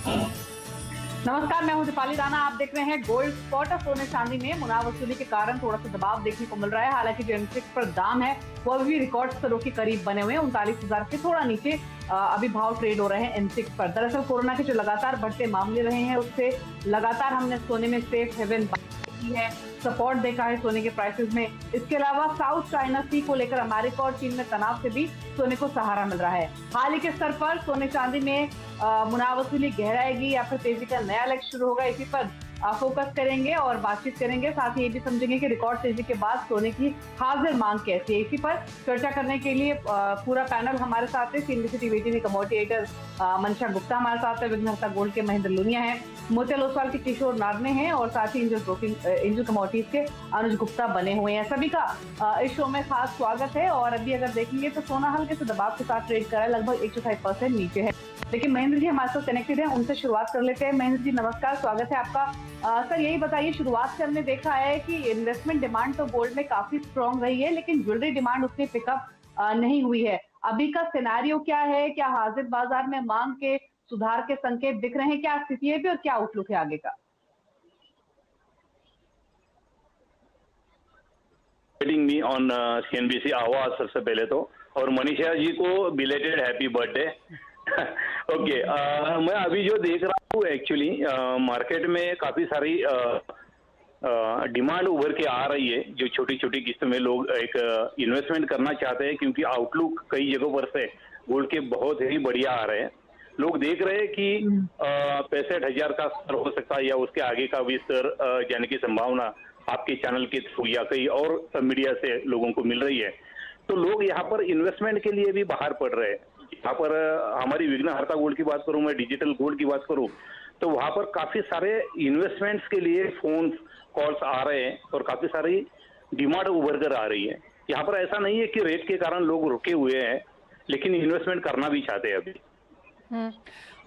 नमस्कार, मैं हूं दीपाली राणा। आप देख रहे हैं गोल्ड स्पॉट। सोने चांदी में मुनाफ वसूली के कारण थोड़ा सा दबाव देखने को मिल रहा है। हालांकि जो एमसीएक्स पर दाम है वो अभी भी रिकॉर्ड स्तरों के करीब बने हुए हैं। 39,000 के थोड़ा नीचे अभी भाव ट्रेड हो रहे हैं एमसीएक्स पर। दरअसल कोरोना के जो लगातार बढ़ते मामले रहे हैं उससे लगातार हमने सोने में सेफ हेवन की है, सपोर्ट देखा है सोने के प्राइसेस में। इसके अलावा साउथ चाइना सी को लेकर अमेरिका और चीन में तनाव से भी सोने को सहारा मिल रहा है। हाल ही के स्तर पर सोने चांदी में मुनाफ वसूली गहराएगी या फिर तेजी का नया लक्ष्य शुरू होगा, इसी पर फोकस करेंगे और बातचीत करेंगे। साथ ही ये भी समझेंगे कि रिकॉर्ड तेजी के बाद सोने की हाजिर मांग कैसी है। इसी पर चर्चा करने के लिए पूरा पैनल हमारे साथ है। CNBC TV TV commodity editor मनशा गुप्ता हमारे साथ है, विघ्नहर्ता गोल्ड के महेंद्र लूनिया है, मोतिया लोसवाल के किशोर नारने हैं और साथ ही एंजल कमोडिटीज के अनुज गुप्ता बने हुए हैं। सभी का इस शो में खास स्वागत है। और अभी अगर देखेंगे तो सोना हल्के से दबाव के साथ ट्रेड कर रहा है, लगभग 1.5% नीचे है। लेकिन महेंद्र जी हमारे साथ कनेक्टेड है, उनसे शुरुआत कर लेते हैं। महेंद्र जी नमस्कार, स्वागत है आपका। सर यही बताइए, शुरुआत से हमने देखा है कि इन्वेस्टमेंट डिमांड तो गोल्ड में काफी स्ट्रॉन्ग रही है, लेकिन ज्वेलरी डिमांड उतनी पिकअप नहीं हुई है। अभी का सिनेरियो क्या है? क्या हाजिर बाजार में मांग के सुधार के संकेत दिख रहे हैं? क्या स्थिति है भी और क्या आउटलुक है आगे का? मी ऑन सीएनबीसी आवाज सबसे पहले तो, और मनीषा जी को बिलेटेड हैप्पी बर्थडे। ओके, मैं अभी जो देख रहा हूँ एक्चुअली मार्केट में काफी सारी डिमांड उभर के आ रही है। जो छोटी छोटी किस्त में लोग एक इन्वेस्टमेंट करना चाहते हैं, क्योंकि आउटलुक कई जगहों पर से गोल्ड के बहुत ही बढ़िया आ रहे हैं। लोग देख रहे हैं कि 65,000 का स्तर हो सकता है या उसके आगे का भी स्तर जाने की संभावना आपके चैनल के थ्रू या कई और मीडिया से लोगों को मिल रही है। तो लोग यहाँ पर इन्वेस्टमेंट के लिए भी बाहर पड़ रहे हैं। यहाँ पर हमारी विघ्नहर्ता गोल्ड की बात करूं, मैं डिजिटल गोल्ड की बात करूं, तो वहां पर काफी सारे इन्वेस्टमेंट्स के लिए फोन कॉल्स आ रहे हैं और काफी सारी डिमांड उभर कर आ रही है। यहाँ पर ऐसा नहीं है कि रेट के कारण लोग रुके हुए हैं, लेकिन इन्वेस्टमेंट करना भी चाहते हैं अभी।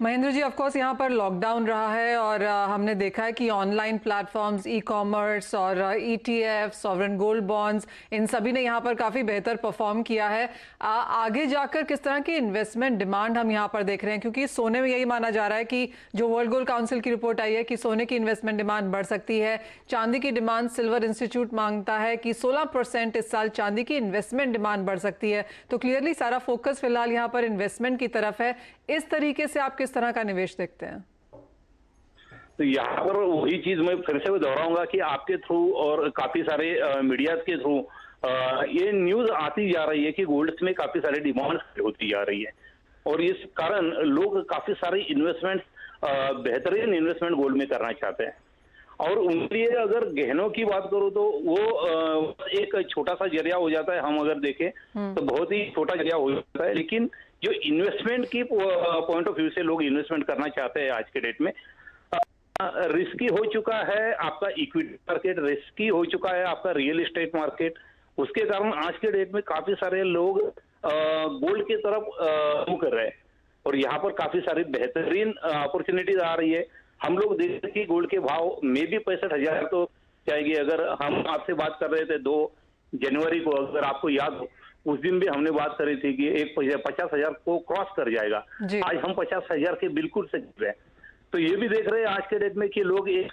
महेंद्र जी, ऑफ कोर्स यहाँ पर लॉकडाउन रहा है और हमने देखा है कि ऑनलाइन प्लेटफॉर्म्स, ई कॉमर्स और ईटीएफ, सॉवरेन गोल्ड बॉन्ड्स, इन सभी ने यहाँ पर काफ़ी बेहतर परफॉर्म किया है। आगे जाकर किस तरह की इन्वेस्टमेंट डिमांड हम यहाँ पर देख रहे हैं? क्योंकि सोने में यही माना जा रहा है कि जो वर्ल्ड गोल्ड काउंसिल की रिपोर्ट आई है कि सोने की इन्वेस्टमेंट डिमांड बढ़ सकती है। चांदी की डिमांड, सिल्वर इंस्टीट्यूट मांगता है कि 16% इस साल चांदी की इन्वेस्टमेंट डिमांड बढ़ सकती है। तो क्लियरली सारा फोकस फिलहाल यहाँ पर इन्वेस्टमेंट की तरफ है। इस तरीके से आप किस तरह का निवेश देखते हैं? तो यहाँ पर वही चीज मैं फिर से दोहराऊंगा कि आपके थ्रू और काफी सारे मीडिया के थ्रू ये न्यूज आती जा रही है कि गोल्ड में काफी सारी डिमांड होती जा रही है, और इस कारण लोग काफी सारी इन्वेस्टमेंट, बेहतरीन इन्वेस्टमेंट गोल्ड में करना चाहते हैं। और उनके लिए अगर गहनों की बात करूं तो वो एक छोटा सा जरिया हो जाता है। हम अगर देखें तो बहुत ही छोटा जरिया हो जाता है, लेकिन जो इन्वेस्टमेंट की पॉइंट ऑफ व्यू से लोग इन्वेस्टमेंट करना चाहते हैं आज के डेट में, रिस्की हो चुका है आपका इक्विटी मार्केट, रिस्की हो चुका है आपका रियल एस्टेट मार्केट। उसके कारण आज के डेट में काफी सारे लोग गोल्ड की तरफ मूव कर रहे हैं, और यहाँ पर काफी सारी बेहतरीन अपॉर्चुनिटीज आ रही है। हम लोग देखते हैं कि गोल्ड के भाव में भी 65,000 तो जाएगी। अगर हम आपसे बात कर रहे थे 2 जनवरी को, अगर आपको याद हो, उस दिन भी हमने बात करी थी कि एक 50,000 को क्रॉस कर जाएगा। आज हम 50,000 के बिल्कुल से गिर रहे हैं। तो ये भी देख रहे हैं आज के डेट में कि लोग एक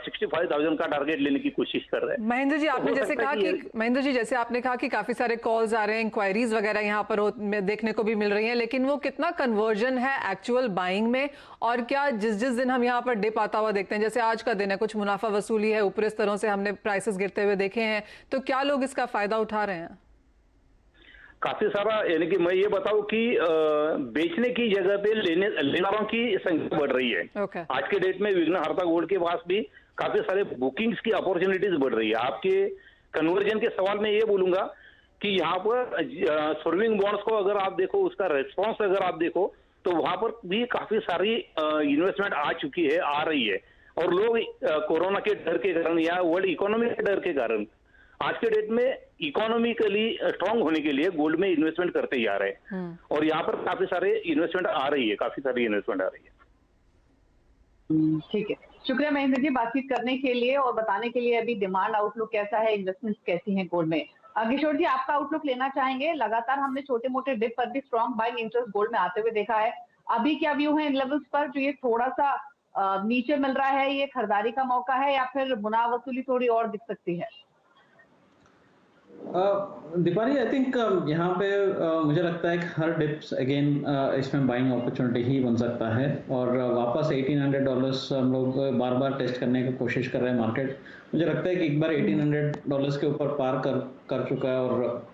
65,000 का टारगेट लेने की कोशिश कर रहे हैं। महेंद्र जी, आपने जैसे कहा कि महेंद्र जी जैसे आपने कहा कि काफी सारे कॉल्स आ रहे हैं, इंक्वायरीज वगैरह यहाँ पर देखने को भी मिल रही हैं, लेकिन वो कितना कन्वर्जन है एक्चुअल बाइंग में? और क्या जिस जिस दिन हम यहाँ पर डिप आता हुआ देखते हैं, जैसे आज का दिन है, कुछ मुनाफा वसूली है, ऊपरी स्तरों से हमने प्राइसेस गिरते हुए देखे हैं, तो क्या लोग इसका फायदा उठा रहे हैं? काफी सारा, यानी कि मैं ये बताऊं कि बेचने की जगह पे लेने वालों की संख्या बढ़ रही है। आज के डेट में विघ्नहर्ता गोल्ड के पास भी काफी सारे बुकिंग्स की अपॉर्चुनिटीज बढ़ रही है। आपके कन्वर्जन के सवाल में ये बोलूंगा कि यहाँ पर सर्विंग बॉन्ड्स को अगर आप देखो, उसका रेस्पॉन्स अगर आप देखो, तो वहां पर भी काफी सारी इन्वेस्टमेंट आ चुकी है, आ रही है। और लोग कोरोना के डर के कारण या वर्ल्ड इकोनॉमी के डर के कारण आज के डेट में इकोनॉमिकली स्ट्रांग होने के लिए गोल्ड में इन्वेस्टमेंट करते जा रहे हैं, और यहाँ पर काफी सारे इन्वेस्टमेंट आ रही है, काफी सारी इन्वेस्टमेंट आ रही है। ठीक है, शुक्रिया महेंद्र जी बातचीत करने के लिए और बताने के लिए अभी डिमांड आउटलुक कैसा है, इन्वेस्टमेंट कैसी है गोल्ड में। किशोर जी, आपका आउटलुक लेना चाहेंगे। लगातार हमने छोटे मोटे डिप पर भी स्ट्रॉन्ग बाइंग इंटरेस्ट गोल्ड में आते हुए देखा है। अभी क्या व्यू है इन लेवल्स पर, जो ये थोड़ा सा नीचे मिल रहा है, ये खरीदारी का मौका है या फिर मुनाफ वसूली थोड़ी और दिख सकती है? दीपाली, आई थिंक यहाँ पे मुझे लगता है कि हर डिप्स अगेन इसमें बाइंग अपॉर्चुनिटी ही बन सकता है और वापस $1800 हम लोग बार बार टेस्ट करने की कोशिश कर रहे हैं मार्केट। मुझे लगता है कि एक बार $1800 के ऊपर पार कर चुका है और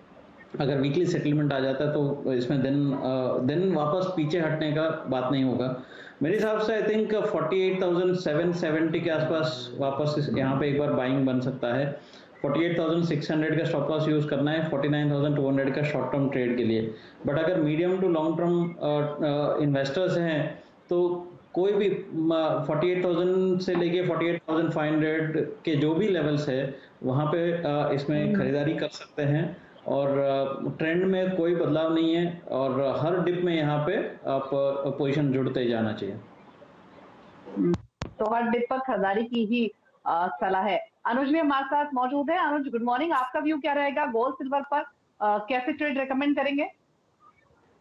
अगर वीकली सेटलमेंट आ जाता है तो इसमें दिन वापस पीछे हटने का बात नहीं होगा। मेरे हिसाब से आई थिंक 48,770 के आसपास वापस यहाँ पे एक बार बाइंग बन सकता है। 48,600 का स्टॉप लॉस यूज करना है 49,200 का शॉर्ट टर्म ट्रेड के लिए। बट अगर medium to long term investors हैं तो कोई भी 48,000 से लेके 48,500 के जो भी लेवल्स है वहाँ पे इसमें खरीदारी कर सकते हैं और ट्रेंड में कोई बदलाव नहीं है और हर डिप में यहाँ पे आप पोजीशन जुड़ते जाना चाहिए। तो हर डिप पर खरीदारी की ही सलाह है। अनुज भी हमारे साथ मौजूद है। अनुज, गुड मॉर्निंग, आपका व्यू क्या रहेगा गोल्ड सिल्वर पर? कैसे ट्रेड रेकमेंड करेंगे?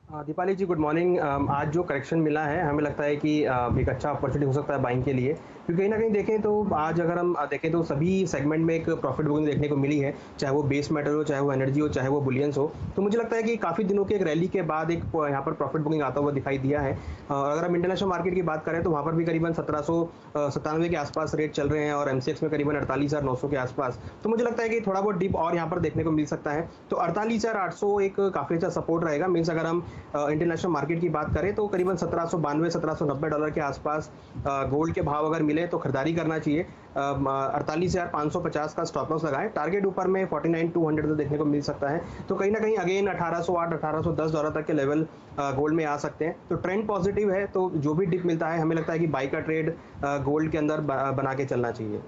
दीपाली जी, गुड मॉर्निंग। आज जो करेक्शन मिला है हमें लगता है कि एक अच्छा अपॉर्चुनिटी हो सकता है बाइंग के लिए, क्योंकि कहीं ना कहीं देखें तो आज अगर हम देखें तो सभी सेगमेंट में एक प्रॉफिट बुकिंग देखने को मिली है, चाहे वो बेस मेटल हो, चाहे वो एनर्जी हो, चाहे वो बुलियंस हो। तो मुझे लगता है कि काफ़ी दिनों के एक रैली के बाद एक यहाँ पर प्रॉफिट बुकिंग आता हुआ दिखाई दिया है। और अगर हम इंटरनेशनल मार्केट की बात करें तो वहाँ पर भी करीबन 1797 के आसपास रेट चल रहे हैं और MCX में करीबन 48,900 के आसपास। तो मुझे लगता है कि थोड़ा बहुत डिप और यहाँ पर देखने को मिल सकता है। तो 48,800 एक काफ़ी अच्छा सपोर्ट रहेगा। मीन्स अगर हम इंटरनेशनल मार्केट की बात करें तो करीबन $1792-1790 के आसपास गोल्ड के भाव अगर मिले तो खरीदारी करना चाहिए। 48,550 का स्टॉप लॉस लगाएं। टारगेट ऊपर में 49,200 देखने को मिल सकता है। तो कहीं ना कहीं अगेन $1,808-$1,810 तक के लेवल गोल्ड में आ सकते हैं। तो ट्रेंड पॉजिटिव है, तो जो भी डिप मिलता है हमें लगता है कि बाई का ट्रेड गोल्ड के अंदर बना के चलना चाहिए।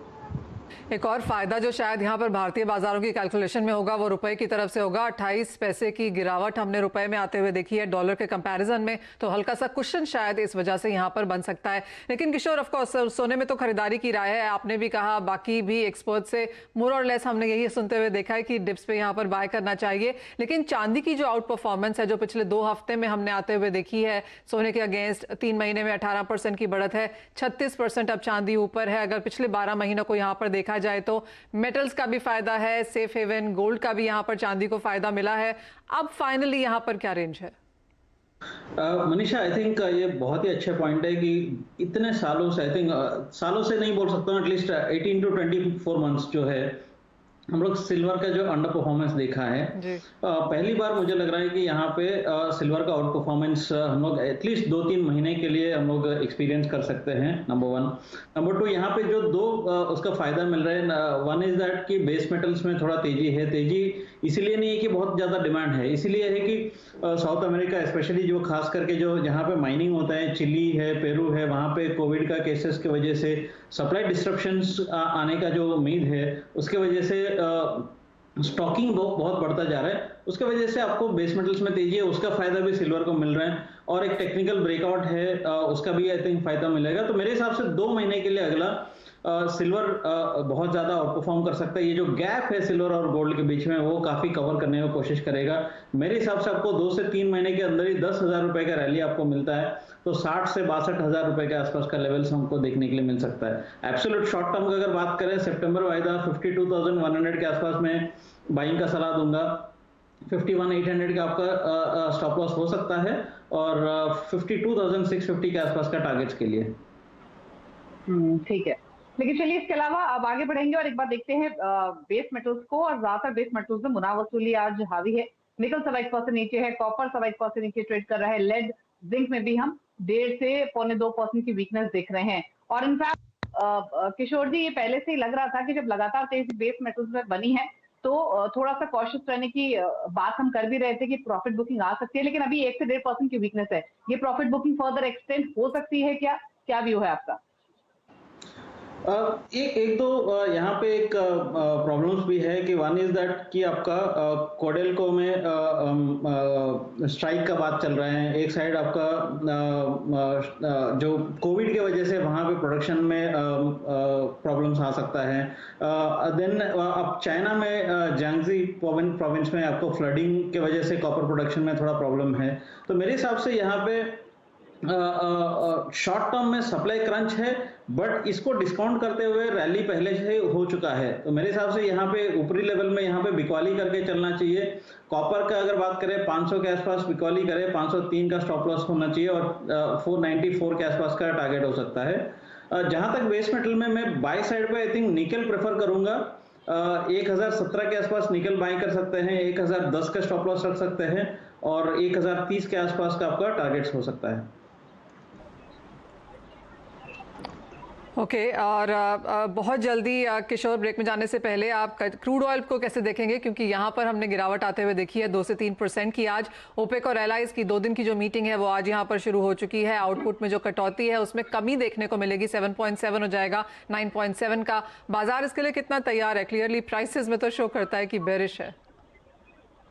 एक और फायदा जो शायद यहाँ पर भारतीय बाजारों की कैलकुलेशन में होगा वो रुपए की तरफ से होगा। 28 पैसे की गिरावट हमने रुपए में आते हुए देखी है डॉलर के कंपैरिजन में, तो हल्का सा कुशन शायद इस वजह से यहाँ पर बन सकता है। लेकिन किशोर, ऑफ कोर्स सोने में तो खरीदारी की राय है, आपने भी कहा, बाकी भी एक्सपर्ट से मोर और लेस हमने यही सुनते हुए देखा है कि डिप्स पे यहाँ पर बाय करना चाहिए। लेकिन चांदी की जो आउट परफॉर्मेंस है जो पिछले 2 हफ्ते में हमने आते हुए देखी है सोने के अगेंस्ट, 3 महीने में 18% की बढ़त है, 36% अब चांदी ऊपर है। अगर पिछले 12 महीनों को यहाँ पर देखा जाए तो मेटल्स का भी फायदा है, सेफ हेवन गोल्ड का भी यहाँ पर चांदी को फायदा मिला है। अब फाइनली यहाँ पर क्या रेंज है? मनीषा, आई थिंक ये बहुत ही अच्छा पॉइंट है कि इतने सालों से, आई थिंक सालों से नहीं बोल सकता हूँ, एटलीस्ट 18 to 24 मंथ्स जो है हम लोग सिल्वर का जो अंडर परफॉर्मेंस देखा है। पहली बार मुझे लग रहा है कि यहाँ पे सिल्वर का आउट परफॉर्मेंस हम लोग एटलीस्ट 2-3 महीने के लिए हम लोग एक्सपीरियंस कर सकते हैं, नंबर 1। नंबर 2, यहाँ पे जो उसका फायदा मिल रहा है, वन इज दैट कि बेस मेटल्स में थोड़ा तेजी है। तेजी इसीलिए नहीं है कि बहुत ज्यादा डिमांड है, इसीलिए है कि साउथ अमेरिका स्पेशली जो खास करके जो जहाँ पे माइनिंग होता है, चिली है, पेरू है, वहाँ पे कोविड का केसेस की वजह से सप्लाई डिस्ट्रप्शंस आने का जो उम्मीद है उसके वजह से स्टॉकिंग बहुत बढ़ता जा रहा है। उसके वजह से आपको बेस मेटल्स में तेजी है, उसका फायदा भी सिल्वर को मिल रहा है और एक टेक्निकल ब्रेकआउट है उसका भी आई थिंक फायदा मिलेगा। तो मेरे हिसाब से 2 महीने के लिए अगला सिल्वर बहुत ज्यादा आउट परफॉर्म कर सकता है। ये जो गैप है सिल्वर और गोल्ड के बीच में वो काफी कवर करने की कोशिश करेगा। मेरे हिसाब से आपको 2 से 3 महीने के अंदर ही 10,000 रुपए का रैली आपको मिलता है, तो 60 से 62,000 रुपए के आसपास का लेवल्स हमको देखने के लिए मिल सकता है। एब्सोल्यूट शॉर्ट टर्म का अगर बात करें, सितंबर वायदा 52,100 के आसपास में बाइंग का सलाह दूंगा। 51,800 का आपका स्टॉप लॉस हो सकता है और 52,650 के आसपास का टारगेट्स के लिए। ठीक है, लेकिन चलिए इसके अलावा अब आगे बढ़ेंगे और एक बार देखते हैं बेस मेटल्स को। और ज्यादातर बेस मेटल्स में मुनाफ वसूली आज हावी है। निकल 1% नीचे है, कॉपर 1% नीचे ट्रेड कर रहा है, लेड जिंक में भी हम 1.5 से 1.25% की वीकनेस देख रहे हैं। और इनफैक्ट किशोर जी, ये पहले से ही लग रहा था कि जब लगातार तेजी बेस मेटल्स में बनी है तो थोड़ा सा कॉशियस रहने की बात हम कर भी रहे थे कि प्रॉफिट बुकिंग आ सकती है, लेकिन अभी 1 से 1.5% की वीकनेस है। ये प्रॉफिट बुकिंग फर्दर एक्सटेंड हो सकती है क्या? क्या व्यू है आपका? एक दो यहाँ पे एक प्रॉब्लम्स भी है कि वन इज दैट कि आपका कोडेल्को में स्ट्राइक का बात चल रहा है। एक साइड आपका जो कोविड के वजह से वहाँ पे प्रोडक्शन में प्रॉब्लम्स आ सकता है। देन अब चाइना में जियांगजी प्रोविंस में आपको फ्लडिंग के वजह से कॉपर प्रोडक्शन में थोड़ा प्रॉब्लम है। तो मेरे हिसाब से यहाँ पे शॉर्ट टर्म में सप्लाई क्रंच है, बट इसको डिस्काउंट करते हुए रैली पहले से हो चुका है, तो मेरे हिसाब से यहाँ पे ऊपरी लेवल में यहाँ पे बिकवाली करके चलना चाहिए। कॉपर का अगर बात करें 500 के आसपास बिकवाली करे, 503 का स्टॉप लॉस होना चाहिए और 494 के आसपास का टारगेट हो सकता है। जहां तक बेस मेटल में मैं बाय साइड पे आई थिंक निकल प्रेफर करूंगा। 1017 के आसपास निकल बाय कर सकते हैं, 1010 का स्टॉप लॉस रख सकते हैं और 1030 के आसपास का आपका टारगेट हो सकता है। ओके और बहुत जल्दी किशोर, ब्रेक में जाने से पहले आप क्रूड ऑयल को कैसे देखेंगे, क्योंकि यहाँ पर हमने गिरावट आते हुए देखी है 2 से 3% की। आज ओपेक और एलाइज की 2 दिन की जो मीटिंग है वो आज यहाँ पर शुरू हो चुकी है। आउटपुट में जो कटौती है उसमें कमी देखने को मिलेगी, 7.7 हो जाएगा 9.7 का। बाजार इसके लिए कितना तैयार है? क्लियरली प्राइसेस में तो शो करता है कि बेरिश है।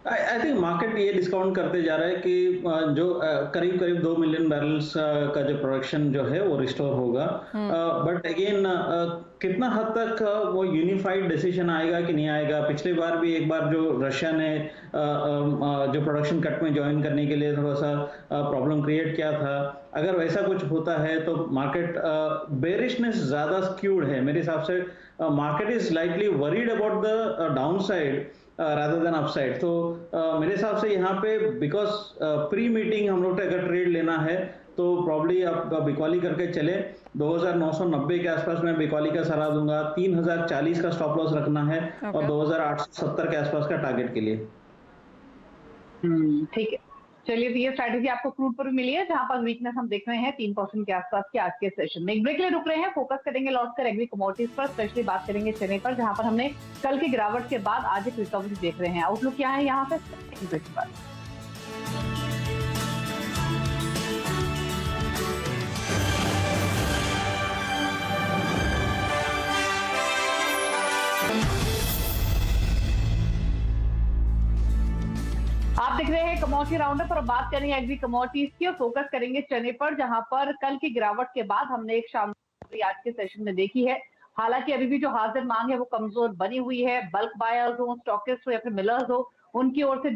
आई थिंक मार्केट ये डिस्काउंट करते जा रहा है कि जो करीब करीब 2 मिलियन बैरल्स का जो प्रोडक्शन जो है वो रिस्टोर होगा, बट अगेन कितना हद तक वो यूनिफाइड डिसीजन आएगा कि नहीं आएगा। पिछली बार भी एक बार जो रशिया ने जो प्रोडक्शन कट में ज्वाइन करने के लिए थोड़ा सा प्रॉब्लम क्रिएट किया था, अगर वैसा कुछ होता है तो मार्केट बेरिशनेस ज्यादा स्क्यूड है मेरे हिसाब से। Market is likely worried about the down side rather than upside। तो मेरे हिसाब से यहाँ पे बिकॉज प्री मीटिंग हम लोग अगर ट्रेड लेना है तो प्रॉब्ली आप बिकवाली करके चले। 2990 के आसपास मैं बिकवाली का सलाह दूंगा। 3040 का स्टॉप लॉस रखना है और 2870 के आसपास का टारगेट के लिए। ठीक है, चलिए, तो ये स्ट्रैटेजी आपको क्रूड पर भी मिली है, जहां पर वीकनेस हम देख रहे हैं 3% के आसपास के आज के सेशन में। एक ब्रेक ले रुक रहे हैं, फोकस करेंगे लौट कर एग्री कमोडिटीज पर, स्पेशली बात करेंगे चने पर, जहां पर हमने कल की गिरावट के बाद आज एक रिकवरी देख रहे हैं। आउटलुक क्या है यहाँ पे? आप देख रहे हैं कमोडिटी राउंडअप पर। बात करेंगे एग्री कमोडिटीज की और फोकस करेंगे चने पर, जहां पर कल की गिरावट के बाद हमने एक शानदार आज के सेशन में देखी है। हालांकि अभी भी जो हाजिर मांग है वो कमजोर बनी हुई है। बल्क बायर्स हो, स्टॉकिस्ट हो या फिर मिलर्स हो, उनकी ओर से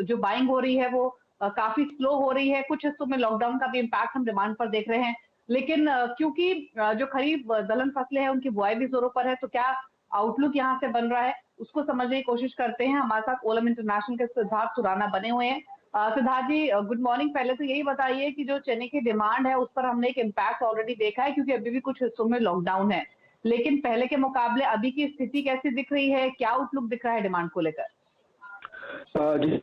जो बाइंग हो रही है वो काफी स्लो हो रही है। कुछ हिस्सों में लॉकडाउन का भी इम्पैक्ट हम डिमांड पर देख रहे हैं, लेकिन क्योंकि जो खरीफ दलहन फसलें हैं उनकी बुआई भी जोरों पर है, तो क्या आउटलुक यहाँ से बन रहा है उसको समझने की कोशिश करते हैं। हमारे साथ ओलम इंटरनेशनल के सिद्धार्थ सुराना बने हुए हैं। सिद्धार्थ जी, गुड मॉर्निंग। पहले तो यही बताइए कि जो चने की डिमांड है उस पर हमने एक इम्पैक्ट ऑलरेडी देखा है, क्योंकि अभी भी कुछ हिस्सों में लॉकडाउन है, लेकिन पहले के मुकाबले अभी की स्थिति कैसी दिख रही है? क्या आउटलुक दिख रहा है डिमांड को लेकर? जी,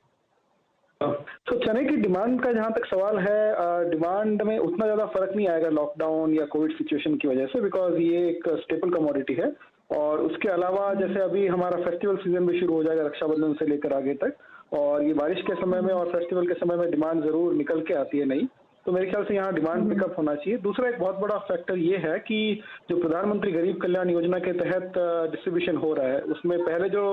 तो चने की डिमांड का जहां तक सवाल है, डिमांड में उतना ज्यादा फर्क नहीं आएगा लॉकडाउन या कोविड सिचुएशन की वजह से, बिकॉज ये एक स्टेपल कमोडिटी है। और उसके अलावा जैसे अभी हमारा फेस्टिवल सीजन भी शुरू हो जाएगा रक्षाबंधन से लेकर आगे तक, और ये बारिश के समय में और फेस्टिवल के समय में डिमांड जरूर निकल के आती है नई, तो मेरे ख्याल से यहाँ डिमांड पिकअप होना चाहिए। दूसरा एक बहुत बड़ा फैक्टर ये है कि जो प्रधानमंत्री गरीब कल्याण योजना के तहत डिस्ट्रीब्यूशन हो रहा है, उसमें पहले जो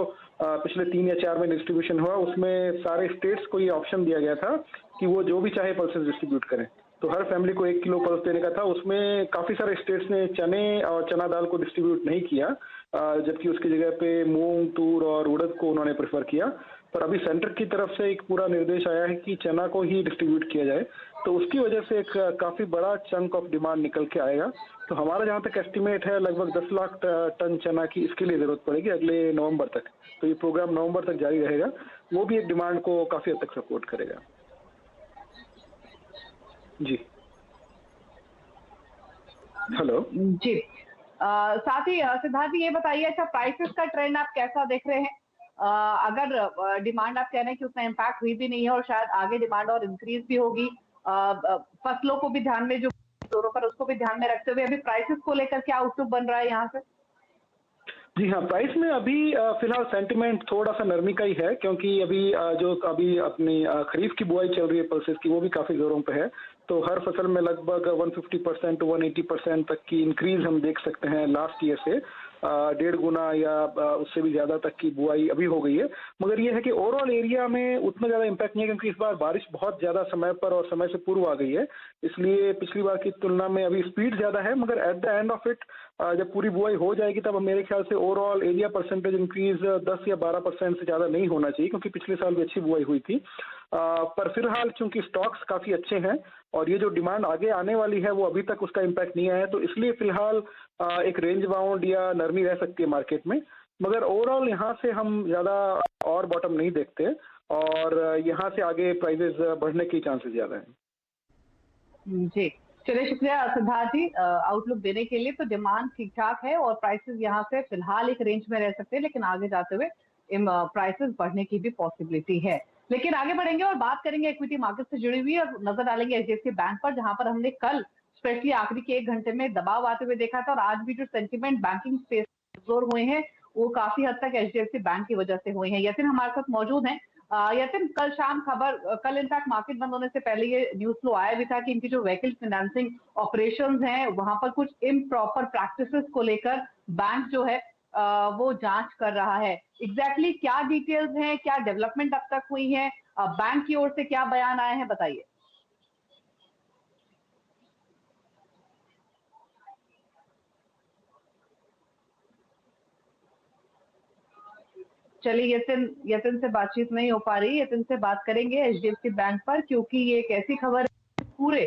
पिछले 3 या 4 महीने डिस्ट्रीब्यूशन हुआ उसमें सारे स्टेट्स को ये ऑप्शन दिया गया था कि वो जो भी चाहे पल्सेस डिस्ट्रीब्यूट करें, तो हर फैमिली को 1 किलो पल्स देने का था। उसमें काफी सारे स्टेट्स ने चने और चना दाल को डिस्ट्रीब्यूट नहीं किया, जबकि उसकी जगह पे मूंग, तूर और उड़द को उन्होंने प्रेफर किया। पर अभी सेंटर की तरफ से एक पूरा निर्देश आया है कि चना को ही डिस्ट्रीब्यूट किया जाए, तो उसकी वजह से एक काफी बड़ा चंक ऑफ डिमांड निकल के आएगा। तो हमारा जहां तक एस्टिमेट है लगभग 10 लाख टन चना की इसके लिए जरूरत पड़ेगी अगले नवंबर तक। तो ये प्रोग्राम नवंबर तक जारी रहेगा, वो भी एक डिमांड को काफी हद तक सपोर्ट करेगा। जी, हेलो जी, साथ ही सिद्धार्थ जी ये बताइए, अच्छा प्राइसेस का ट्रेंड आप कैसा देख रहे हैं? अगर डिमांड आप कह रहे हैं कि उतना इम्पैक्ट हुई भी नहीं है और शायद आगे डिमांड और इंक्रीज भी होगी, फसलों को भी ध्यान में, जो जोरों पर उसको भी ध्यान में रखते हुए अभी प्राइसेस को लेकर क्या आउटलुक बन रहा है यहाँ से? जी हाँ, प्राइस में अभी फिलहाल सेंटिमेंट थोड़ा सा नरमी का ही है, क्योंकि अभी अभी अपनी खरीफ की बुआई चल रही है पल्सेस की, वो भी काफी जोरों पे है। तो हर फसल में लगभग 150% to 180% तक की इंक्रीज हम देख सकते हैं लास्ट ईयर से। 1.5 गुना या उससे भी ज्यादा तक की बुआई अभी हो गई है। मगर ये है कि ओवरऑल एरिया में उतना ज्यादा इम्पैक्ट नहीं है, क्योंकि इस बार बारिश बहुत ज्यादा समय पर और समय से पूर्व आ गई है, इसलिए पिछली बार की तुलना में अभी स्पीड ज्यादा है। मगर at the end of it जब पूरी बुआई हो जाएगी तब मेरे ख्याल से ओवरऑल एरिया परसेंटेज इंक्रीज 10 या 12% से ज्यादा नहीं होना चाहिए, क्योंकि पिछले साल भी अच्छी बुआई हुई थी। पर फिलहाल चूंकि स्टॉक्स काफी अच्छे हैं और ये जो डिमांड आगे आने वाली है वो अभी तक उसका इम्पैक्ट नहीं आया है, तो इसलिए फिलहाल एक रेंज बाउंड या नरमी रह सकती है मार्केट में, मगर ओवरऑल यहाँ से हम ज़्यादा और बॉटम नहीं देखते और यहाँ से आगे प्राइजेस बढ़ने की चांसेस ज़्यादा हैं। जी, चलिए शुक्रिया सिद्धार्थ जी आउटलुक देने के लिए। तो डिमांड ठीक ठाक है और प्राइसेस यहाँ से फिलहाल एक रेंज में रह सकते हैं, लेकिन आगे जाते हुए इन प्राइसेस बढ़ने की भी पॉसिबिलिटी है। लेकिन आगे बढ़ेंगे और बात करेंगे इक्विटी मार्केट से जुड़ी हुई और नजर डालेंगे एचडीएफसी बैंक पर, जहां पर हमने कल स्पेशली आखिरी के 1 घंटे में दबाव आते हुए देखा था और आज भी जो सेंटिमेंट बैंकिंग स्पेस जोर हुए हैं वो काफी हद तक एचडीएफसी बैंक की वजह से हुए हैं। यतिन हमारे साथ मौजूद हैं। यतिन, कल शाम कल इनफैक्ट मार्केट बंद होने से पहले ये न्यूज फ्लो आया भी था कि इनकी जो व्हीकल फाइनेंसिंग ऑपरेशंस हैं वहां पर कुछ इम्प्रॉपर प्रैक्टिसेस को लेकर बैंक जो है वो जांच कर रहा है। एग्जैक्टली क्या डिटेल्स हैं, क्या डेवलपमेंट अब तक हुई है, बैंक की ओर से क्या बयान आए हैं, बताइए। चलिए यतिन से बातचीत नहीं हो पा रही, यतिन से बात करेंगे एचडीएफसी बैंक पर, क्योंकि ये एक ऐसी खबर है पूरे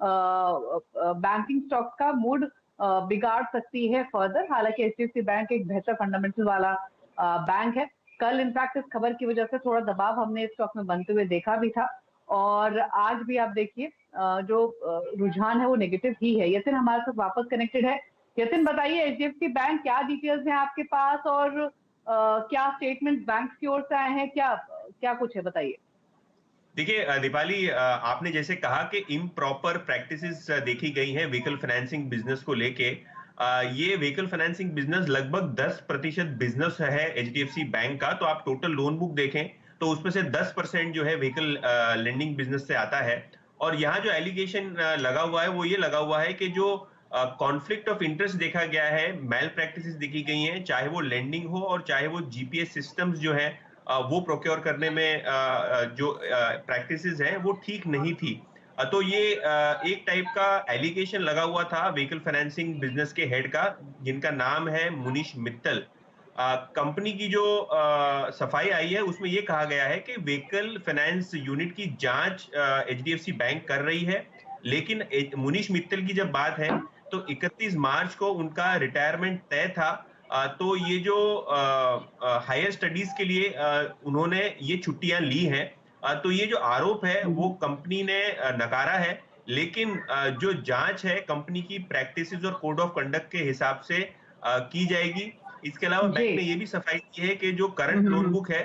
बैंकिंग स्टॉक का मूड बिगाड़ सकती है फर्दर। हालांकि एचडीएफसी बैंक एक बेहतर फंडामेंटल वाला बैंक है। कल इनफैक्ट इस खबर की वजह से थोड़ा दबाव हमने इस स्टॉक में बनते हुए देखा भी था और आज भी आप देखिए जो रुझान है वो नेगेटिव ही है। यतिन हमारे साथ वापस कनेक्टेड है। यतिन, बताइए एचडीएफसी बैंक, क्या डिटेल्स हैं आपके पास और क्या स्टेटमेंट बैंक की ओर से आए हैं, क्या क्या कुछ है, बताइए। देखिए दीपाली, आपने जैसे कहा कि इम्प्रॉपर प्रैक्टिसेस देखी गई हैं व्हीकल फाइनेंसिंग बिजनेस को लेके। ये व्हीकल फाइनेंसिंग बिजनेस लगभग 10% बिजनेस है एचडीएफसी बैंक का। तो आप टोटल लोन बुक देखें तो उसमें से 10% जो है व्हीकल लेंडिंग बिजनेस से आता है। और यहाँ जो एलिगेशन लगा हुआ है वो ये लगा हुआ है कि जो कॉन्फ्लिक्ट ऑफ इंटरेस्ट देखा गया है, मैल प्रैक्टिसेस देखी गई हैं, चाहे वो लेंडिंग हो और चाहे वो जीपीएस सिस्टम्स जो है वो प्रोक्योर करने में जो प्रैक्टिसेस हैं वो ठीक नहीं थी। तो ये एक टाइप का एलिगेशन लगा हुआ था व्हीकल फाइनेंसिंग बिजनेस के हेड का, जिनका नाम है मुनीश मित्तल। कंपनी की जो सफाई आई है उसमें ये कहा गया है कि व्हीकल फाइनेंस यूनिट की जांच एचडीएफसी बैंक कर रही है, लेकिन मुनीश मित्तल की जब बात है तो 31 मार्च को उनका रिटायरमेंट तय था। तो ये जो हायर स्टडीज के लिए उन्होंने ये छुट्टियां ली हैं। तो ये जो आरोप है वो कंपनी ने नकारा है, लेकिन जो जांच है कंपनी की प्रैक्टिसेस और कोड ऑफ कंडक्ट के हिसाब से की जाएगी। इसके अलावा बैंक ने ये भी सफाई की है कि जो करंट लोन बुक है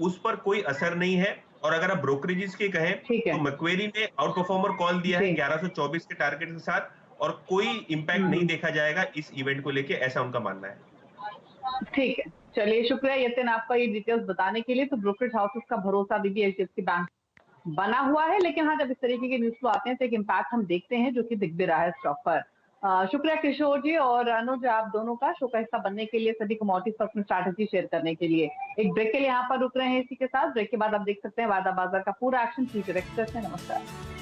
उस पर कोई असर नहीं है। और अगर आप ब्रोकरेजेस के कहें तो मैक्वेरी ने आउट परफॉर्मर कॉल दिया है 1124 के टारगेट के साथ, और कोई इंपैक्ट नहीं देखा जाएगा इस इवेंट को लेके, ऐसा उनका मानना है। ठीक है, चलिए शुक्रिया यतिन आपका ये डिटेल्स बताने के लिए। तो ब्रोकरेज हाउसेस का भरोसा भी एचडीएफसी बैंक बना हुआ है, लेकिन हाँ जब इस तरीके के न्यूज फ्लो आते हैं तो एक इम्पैक्ट हम देखते हैं जो कि दिख भी रहा है स्टॉक पर। शुक्रिया किशोर जी और अनुज आप दोनों का शो का हिस्सा बनने के लिए, सभी कमोडिटीज पर अपनी स्ट्रैटेजी शेयर करने के लिए। एक ब्रेक के लिए यहाँ पर रुक रहे हैं इसी के साथ। ब्रेक के बाद आप देख सकते हैं वादा बाजार का पूरा एक्शन फ्यूचर एक्सप्रेस में। नमस्कार।